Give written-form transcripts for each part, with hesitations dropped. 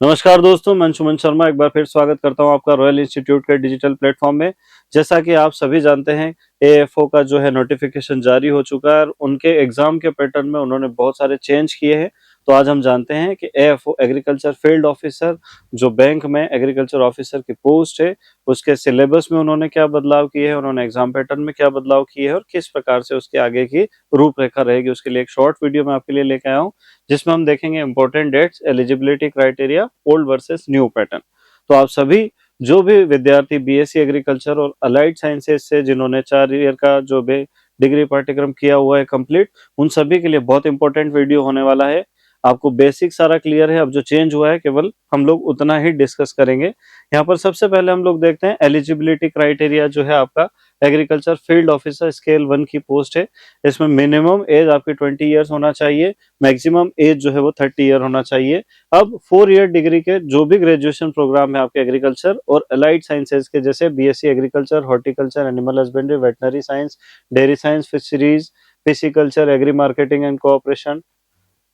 नमस्कार दोस्तों, मैं अंशुमन शर्मा एक बार फिर स्वागत करता हूं आपका रॉयल इंस्टीट्यूट के डिजिटल प्लेटफॉर्म में। जैसा कि आप सभी जानते हैं, एएफओ का जो है नोटिफिकेशन जारी हो चुका है और उनके एग्जाम के पैटर्न में उन्होंने बहुत सारे चेंज किए हैं। तो आज हम जानते हैं कि एएफओ एग्रीकल्चर फील्ड ऑफिसर जो बैंक में एग्रीकल्चर ऑफिसर की पोस्ट है, उसके सिलेबस में उन्होंने क्या बदलाव किए हैं, उन्होंने एग्जाम पैटर्न में क्या बदलाव किए हैं और किस प्रकार से उसके आगे की रूपरेखा रहेगी। उसके लिए एक शॉर्ट वीडियो मैं आपके लिए लेके आया हूँ, जिसमें हम देखेंगे important dates, eligibility criteria, old versus new pattern. तो आप सभी जो भी विद्यार्थी बीएससी एग्रीकल्चर और अलाइड साइंसेज से जिन्होंने 4 ईयर का जो भी डिग्री पाठ्यक्रम किया हुआ है कंप्लीट, उन सभी के लिए बहुत इंपॉर्टेंट वीडियो होने वाला है। आपको बेसिक सारा क्लियर है। अब जो चेंज हुआ है केवल हम लोग उतना ही डिस्कस करेंगे। यहाँ पर सबसे पहले हम लोग देखते हैं एलिजिबिलिटी क्राइटेरिया जो है आपका एग्रीकल्चर फील्ड ऑफिसर स्केल 1 की पोस्ट है। इसमें मिनिमम एज आपकी 20 ईयर्स होना चाहिए, मैक्सिमम एज जो है वो 30 ईयर होना चाहिए। अब 4 ईयर डिग्री के जो भी ग्रेजुएशन प्रोग्राम है आपके एग्रीकल्चर और अलाइड साइंसेज के, जैसे BSc agriculture, horticulture, animal husbandry, veterinary science, dairy science, fisheries, pisciculture, agri marketing and cooperation,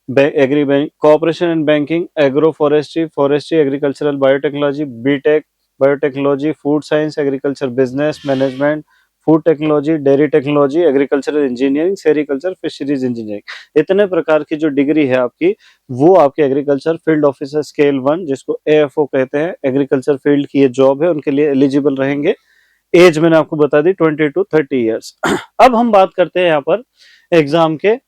agri bank cooperation and banking, agro forestry, forestry, agricultural biotechnology, BTech biotechnology, food science, agriculture business management, food technology, dairy technology, agricultural engineering, sericulture, fisheries engineering. इतने प्रकार की जो degree है आपकी, वो आपके agriculture field officer scale 1 जिसको AFO कहते हैं, एग्रीकल्चर फील्ड की ये जॉब है, उनके लिए एलिजिबल रहेंगे। एज मैंने आपको बता दी 20 to 30 ईयर्स। अब हम बात करते हैं यहाँ पर एग्जाम के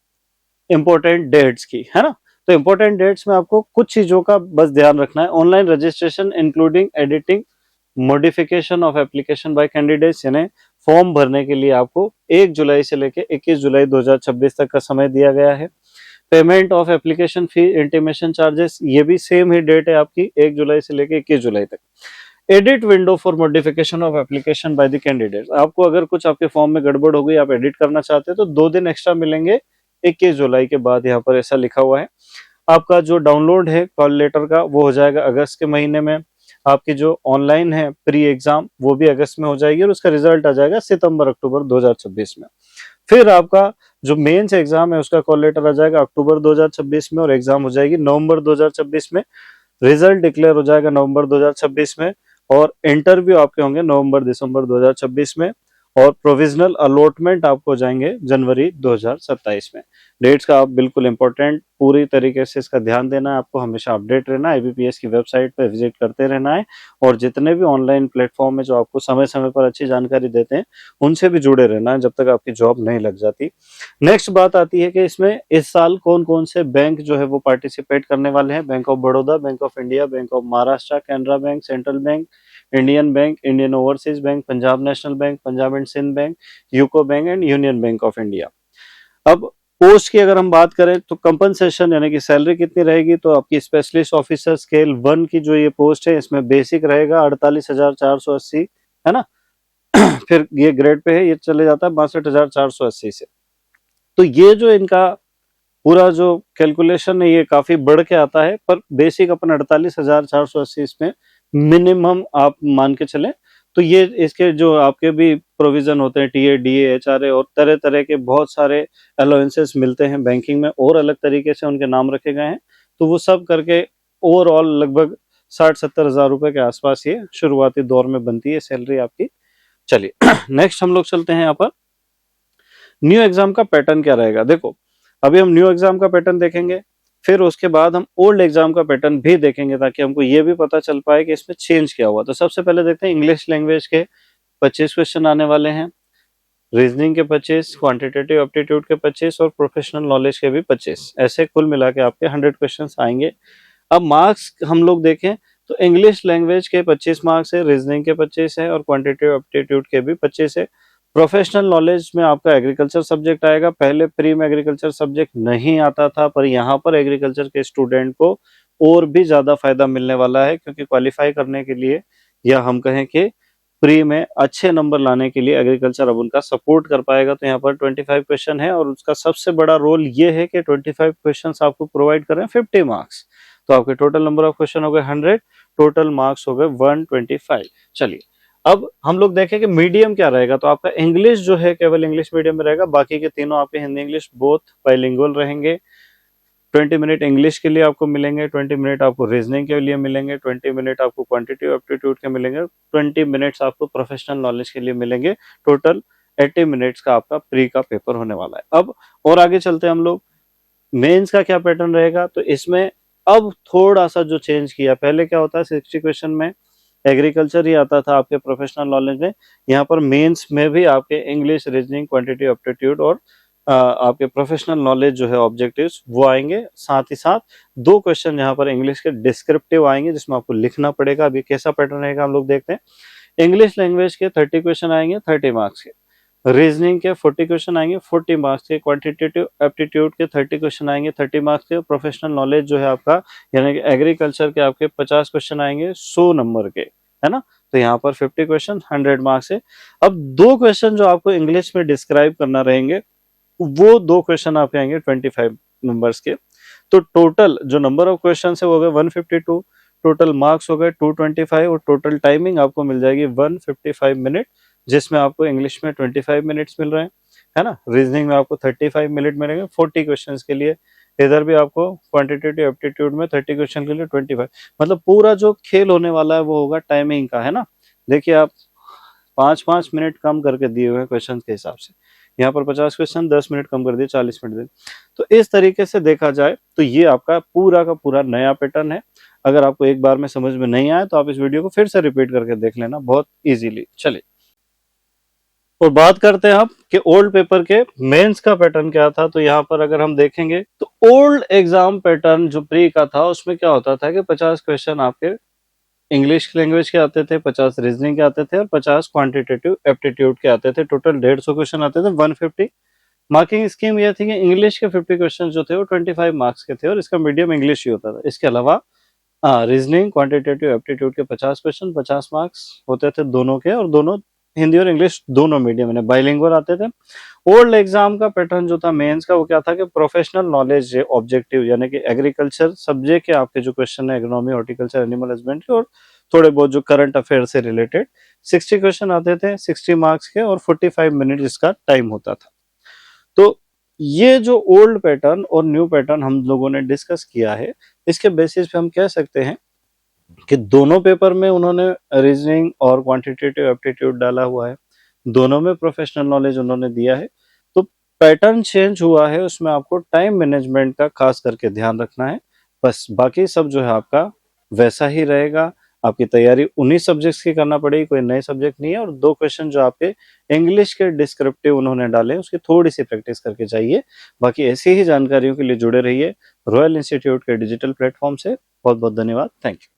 इंपॉर्टेंट डेट्स की, है ना। तो इंपॉर्टेंट डेट्स में आपको कुछ चीजों का बस ध्यान रखना है। Online registration including editing modification of application by candidates, यानी फॉर्म भरने के लिए आपको 1 जुलाई से लेकर 21 जुलाई 2026 तक का समय दिया गया है। Payment of application fee, intimation charges, ये भी सेम ही डेट है आपकी, 1 जुलाई से लेकर 21 जुलाई तक। Edit window for modification of application by the candidate, आपको अगर कुछ आपके फॉर्म में गड़बड़ हो गई, आप एडिट करना चाहते हैं तो 2 दिन एक्स्ट्रा मिलेंगे 21 जुलाई के बाद, यहाँ पर ऐसा लिखा हुआ है। आपका जो डाउनलोड है कॉल लेटर का, वो हो जाएगा अगस्त के महीने में। आपकी जो ऑनलाइन है प्री एग्जाम, वो भी अगस्त में हो जाएगी और उसका रिजल्ट आ जाएगा सितंबर अक्टूबर 2026 में। फिर आपका जो मेंस एग्जाम है उसका कॉल लेटर आ जाएगा अक्टूबर 2026 में और एग्जाम हो जाएगी नवंबर 2026 में। रिजल्ट डिक्लेयर हो जाएगा नवंबर 2026 में और इंटरव्यू आपके होंगे नवंबर दिसंबर 2026 में और प्रोविजनल अलॉटमेंट आपको जाएंगे जनवरी 2027 में। डेट्स का आप बिल्कुल इंपॉर्टेंट पूरी तरीके से इसका ध्यान देना है, आपको हमेशा अपडेट रहना है, आईबीपीएस की वेबसाइट पे विजिट करते रहना है और जितने भी ऑनलाइन प्लेटफॉर्म है जो आपको समय समय पर अच्छी जानकारी देते हैं, उनसे भी जुड़े रहना है जब तक आपकी जॉब नहीं लग जाती। नेक्स्ट बात आती है कि इसमें इस साल कौन कौन से बैंक जो है वो पार्टिसिपेट करने वाले हैं। Bank of Baroda, bank of India, bank of Maharashtra, Canara bank, central bank, Indian bank, Indian overseas bank, Punjab national bank, Punjab and Sindh bank, UCO bank and union bank of India. अब पोस्ट की अगर हम बात करें तो कंपनसेशन यानी कि सैलरी कितनी रहेगी, तो आपकी स्पेशलिस्ट ऑफिसर स्केल 1 की जो ये पोस्ट है, इसमें बेसिक रहेगा 48,480, है ना। फिर ये ग्रेड पे है, ये चले जाता है 62,480 से। तो ये जो इनका पूरा जो कैलकुलेशन है ये काफी बढ़ के आता है, पर बेसिक अपन 48,480 इसमें मिनिमम आप मान के चलें। तो ये इसके जो आपके भी प्रोविजन होते हैं, टीए, डीए, एचआरए और तरह तरह के बहुत सारे अलाउंसेस मिलते हैं बैंकिंग में और अलग तरीके से उनके नाम रखे गए हैं। तो वो सब करके ओवरऑल लगभग 60-70 हजार रुपए के आसपास ये शुरुआती दौर में बनती है सैलरी आपकी। चलिए नेक्स्ट हम लोग चलते हैं यहाँ पर न्यू एग्जाम का पैटर्न क्या रहेगा। देखो, अभी हम न्यू एग्जाम का पैटर्न देखेंगे, फिर उसके बाद हम ओल्ड एग्जाम का पैटर्न भी देखेंगे ताकि हमको ये भी पता चल पाए कि इसमें चेंज क्या हुआ। तो सबसे पहले देखते हैं इंग्लिश लैंग्वेज के 25 क्वेश्चन आने वाले हैं, रीजनिंग के 25, क्वांटिटेटिव एप्टीट्यूड के 25 और प्रोफेशनल नॉलेज के भी 25, ऐसे कुल मिला के आपके 100 क्वेश्चन आएंगे। अब मार्क्स हम लोग देखें तो इंग्लिश लैंग्वेज के 25 मार्क्स है, रीजनिंग के 25 है और क्वांटिटेटिव एप्टीट्यूड के भी 25 है। प्रोफेशनल नॉलेज में आपका एग्रीकल्चर सब्जेक्ट आएगा। पहले प्री में एग्रीकल्चर सब्जेक्ट नहीं आता था, पर यहाँ पर एग्रीकल्चर के स्टूडेंट को और भी ज्यादा फायदा मिलने वाला है, क्योंकि क्वालिफाई करने के लिए या हम कहें कि प्री में अच्छे नंबर लाने के लिए एग्रीकल्चर अब उनका सपोर्ट कर पाएगा। तो यहाँ पर 25 क्वेश्चन है और उसका सबसे बड़ा रोल ये है कि 25 क्वेश्चन आपको प्रोवाइड कर रहे हैं 50 मार्क्स। तो आपके टोटल नंबर ऑफ क्वेश्चन हो गए 100, टोटल मार्क्स हो गए 125। चलिए अब हम लोग देखें कि मीडियम क्या रहेगा। तो आपका इंग्लिश जो है केवल इंग्लिश मीडियम में रहेगा, बाकी के तीनों आपके हिंदी इंग्लिश बोथ बाइलिंगुअल रहेंगे। 20 मिनट इंग्लिश के लिए आपको मिलेंगे, 20 मिनट आपको रीजनिंग के लिए मिलेंगे, 20 मिनट आपको क्वांटिटेटिव एप्टीट्यूड के मिलेंगे, 20 मिनट्स आपको प्रोफेशनल नॉलेज के लिए मिलेंगे। टोटल 80 मिनट्स का आपका प्री का पेपर होने वाला है। अब और आगे चलते हैं हम लोग, मेंस का क्या पैटर्न रहेगा। तो इसमें अब थोड़ा सा जो चेंज किया, पहले क्या होता है 60 क्वेश्चन में एग्रीकल्चर ही आता था आपके प्रोफेशनल नॉलेज में, यहाँ पर मेंस में भी आपके इंग्लिश, रीजनिंग, क्वांटिटेटिव एप्टीट्यूड और आपके प्रोफेशनल नॉलेज जो है ऑब्जेक्टिव्स वो आएंगे। साथ ही साथ 2 क्वेश्चन यहाँ पर इंग्लिश के डिस्क्रिप्टिव आएंगे जिसमें आपको लिखना पड़ेगा। अभी कैसा पैटर्न रहेगा हम लोग देखते हैं। इंग्लिश लैंग्वेज के 30 क्वेश्चन आएंगे 30 मार्क्स के, रीजनिंग के 40 क्वेश्चन आएंगे 40 मार्क्स के, क्वांटिटेटिव एप्टीट्यूड के 30 क्वेश्चन आएंगे 30 मार्क्स के, प्रोफेशनल नॉलेज जो है आपका यानी कि एग्रीकल्चर के आपके 50 क्वेश्चन आएंगे 100 नंबर के, है ना। तो यहाँ पर 50 क्वेश्चन 100 मार्क्स है। अब 2 क्वेश्चन जो आपको इंग्लिश में डिस्क्राइब करना रहेंगे वो 2 क्वेश्चन आपके आएंगे 25 नंबर्स के। तो टोटल जो नंबर ऑफ क्वेश्चन है वो हो गए 152, टोटल मार्क्स हो गए 225 और टोटल टाइमिंग आपको मिल जाएगी 155 मिनट, जिसमें आपको इंग्लिश में 25 मिनट्स मिल रहे हैं, है ना। रीजनिंग में आपको 35 मिनट मिलेंगे 40 क्वेश्चंस के लिए, इधर भी आपको क्वांटिटेटिव एप्टीट्यूड में 30 क्वेश्चन के लिए 25। मतलब पूरा जो खेल होने वाला है वो होगा टाइमिंग का, है ना। देखिए आप 5-5 मिनट कम करके दिए हुए हैं क्वेश्चन के हिसाब से, यहाँ पर 50 क्वेश्चन 10 मिनट कम कर दिए 40 मिनट दे। तो इस तरीके से देखा जाए तो ये आपका पूरा का पूरा नया पैटर्न है। अगर आपको एक बार में समझ में नहीं आया तो आप इस वीडियो को फिर से रिपीट करके देख लेना बहुत इजीली। चलिए और बात करते हैं आप कि ओल्ड पेपर के मेंस का पैटर्न क्या था। तो यहाँ पर अगर हम देखेंगे तो ओल्ड एग्जाम पैटर्न जो प्री का था उसमें क्या होता था कि 50 क्वेश्चन आपके इंग्लिश लैंग्वेज के आते थे, 50 रीजनिंग के आते थे और 50 क्वांटिटेटिव एप्टीट्यूड के आते थे। टोटल 150 क्वेश्चन आते थे, 150। मार्किंग स्कीम ये थी कि इंग्लिश के 50 क्वेश्चन जो थे वो 25 मार्क्स के थे और इसका मीडियम इंग्लिश ही होता था। इसके अलावा रीजनिंग, क्वांटिटेटिव एप्टीट्यूड के 50 क्वेश्चन 50 मार्क्स होते थे दोनों के, और दोनों हिंदी और इंग्लिश दोनों मीडियम में बाइलिंगुअल आते थे। ओल्ड एग्जाम का पैटर्न जो था मेंस का वो क्या था कि प्रोफेशनल नॉलेज ऑब्जेक्टिव यानी कि एग्रीकल्चर सब्जेक्ट के आपके जो क्वेश्चन है एग्रोनॉमी, हॉर्टिकल्चर, एनिमल हस्बेंड्री और थोड़े बहुत जो करंट अफेयर से रिलेटेड 60 क्वेश्चन आते थे 60 मार्क्स के और 45 मिनट इसका टाइम होता था। तो ये जो ओल्ड पैटर्न और न्यू पैटर्न हम लोगों ने डिस्कस किया है, इसके बेसिस पे हम कह सकते हैं कि दोनों पेपर में उन्होंने रीजनिंग और क्वांटिटेटिव एप्टीट्यूड डाला हुआ है, दोनों में प्रोफेशनल नॉलेज उन्होंने दिया है। तो पैटर्न चेंज हुआ है, उसमें आपको टाइम मैनेजमेंट का खास करके ध्यान रखना है। बस बाकी सब जो है आपका वैसा ही रहेगा। आपकी तैयारी उन्हीं सब्जेक्ट्स की करना पड़ेगी, कोई नए सब्जेक्ट नहीं है। और 2 क्वेश्चन जो आपके इंग्लिश के डिस्क्रिप्टिव उन्होंने डाले उसकी थोड़ी सी प्रैक्टिस करके जाइए। बाकी ऐसी ही जानकारियों के लिए जुड़े रहिए रॉयल इंस्टीट्यूट के डिजिटल प्लेटफॉर्म से। बहुत बहुत धन्यवाद। Thank you.